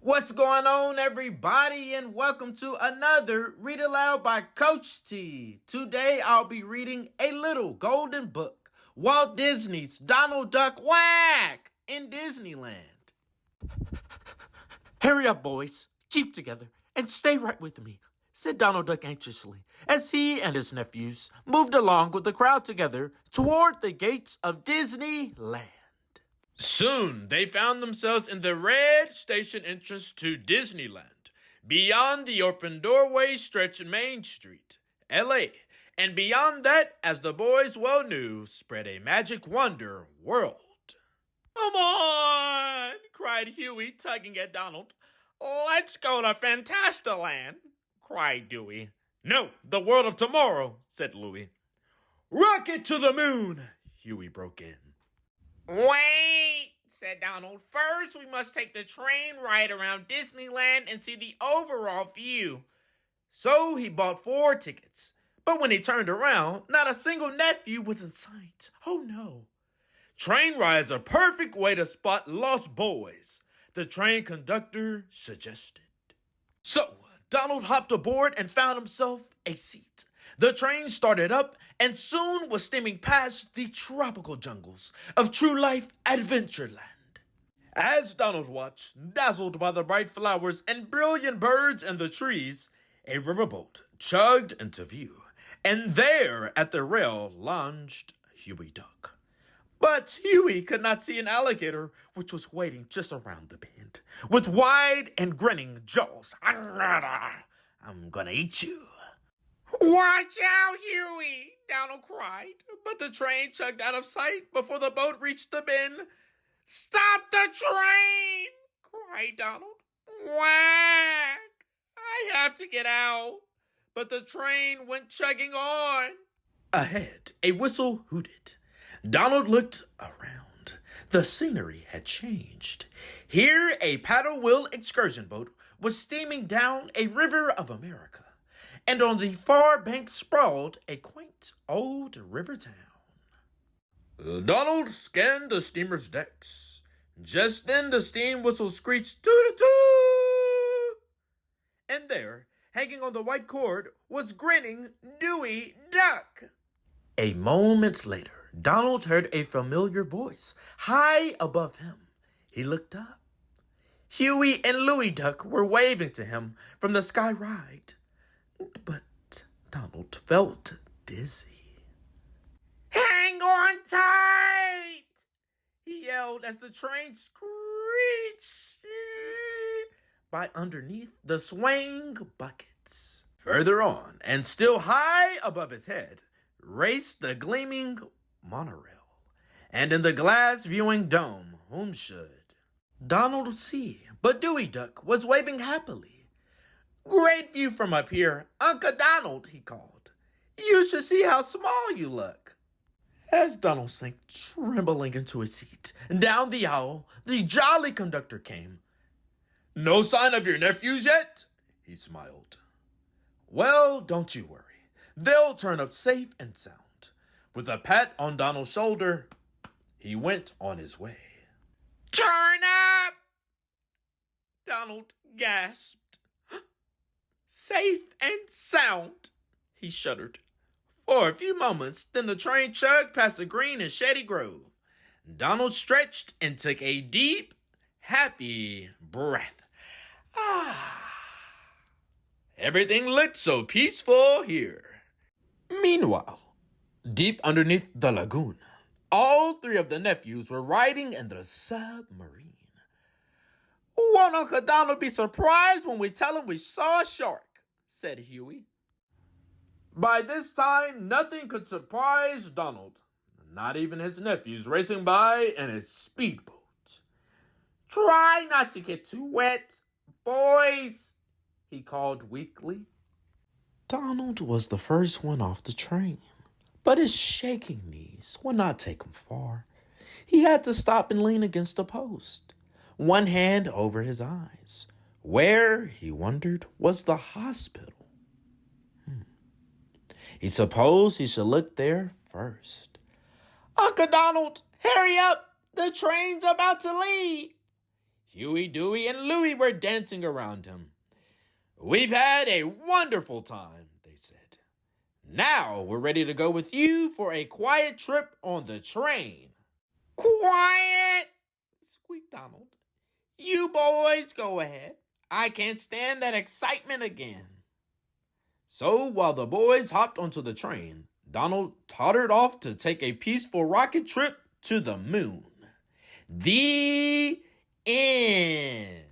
What's going on, everybody, and welcome to another Read Aloud by Coach T. Today, I'll be reading A Little Golden Book, Walt Disney's Donald Duck Whack in Disneyland. Hurry up, boys. Keep together and stay right with me, said Donald Duck anxiously, as he and his nephews moved along with the crowd together toward the gates of Disneyland. Soon, they found themselves in the red station entrance to Disneyland. Beyond the open doorway stretched Main Street, L.A., and beyond that, as the boys well knew, spread a magic wonder world. "Come on!" cried Huey, tugging at Donald. "Let's go to Fantastiland," cried Dewey. "No, the world of tomorrow," said Louie. "Rocket to the moon," Huey broke in. "Wait," said Donald. "First, we must take the train ride around Disneyland and see the overall view." So he bought 4 tickets. But when he turned around, not a single nephew was in sight. Oh no. "Train rides are a perfect way to spot lost boys," the train conductor suggested. So Donald hopped aboard and found himself a seat. The train started up and soon was steaming past the tropical jungles of true-life Adventureland. As Donald watched, dazzled by the bright flowers and brilliant birds in the trees, a riverboat chugged into view, and there at the rail lounged Huey Duck. But Huey could not see an alligator, which was waiting just around the bend, with wide and grinning jaws. "I'm gonna eat you." "Watch out, Huey!" Donald cried, but the train chugged out of sight before the boat reached the bend. "Stop the train!" cried Donald. "Whack! I have to get out." But the train went chugging on. Ahead, a whistle hooted. Donald looked around. The scenery had changed. Here, a paddle wheel excursion boat was steaming down a river of America. And on the far bank sprawled a quaint old river town. Donald scanned the steamer's decks. Just then the steam whistle screeched toot-a-toot! And there, hanging on the white cord, was grinning Dewey Duck. A moment later, Donald heard a familiar voice high above him. He looked up. Huey and Louie Duck were waving to him from the sky ride. But Donald felt dizzy. "Hang on tight!" he yelled as the train screeched by underneath the swaying buckets. Further on, and still high above his head, raced the gleaming monorail. And in the glass viewing dome, whom should Donald see but Dewey Duck was waving happily. "Great view from up here, Uncle Donald," he called. "You should see how small you look." As Donald sank trembling into his seat, down the aisle, the jolly conductor came. "No sign of your nephews yet?" he smiled. "Well, don't you worry. They'll turn up safe and sound." With a pat on Donald's shoulder, he went on his way. "Turn up!" Donald gasped. "Safe and sound," he shuddered. For a few moments, then the train chugged past a green and shady grove. Donald stretched and took a deep, happy breath. Everything looked so peaceful here. Meanwhile, deep underneath the lagoon, all 3 of the nephews were riding in the submarine. "Won't Uncle Donald be surprised when we tell him we saw a shark?" said Huey. By this time, nothing could surprise Donald, not even his nephews racing by in his speedboat. "Try not to get too wet, boys," he called weakly. Donald was the first one off the train, but his shaking knees would not take him far. He had to stop and lean against a post, one hand over his eyes. Where, he wondered, was the hospital? He supposed he should look there first. "Uncle Donald, hurry up! The train's about to leave!" Huey, Dewey, and Louie were dancing around him. "We've had a wonderful time," they said. "Now we're ready to go with you for a quiet trip on the train." "Quiet!" squeaked Donald. "You boys go ahead. I can't stand that excitement again." So while the boys hopped onto the train, Donald tottered off to take a peaceful rocket trip to the moon. The end.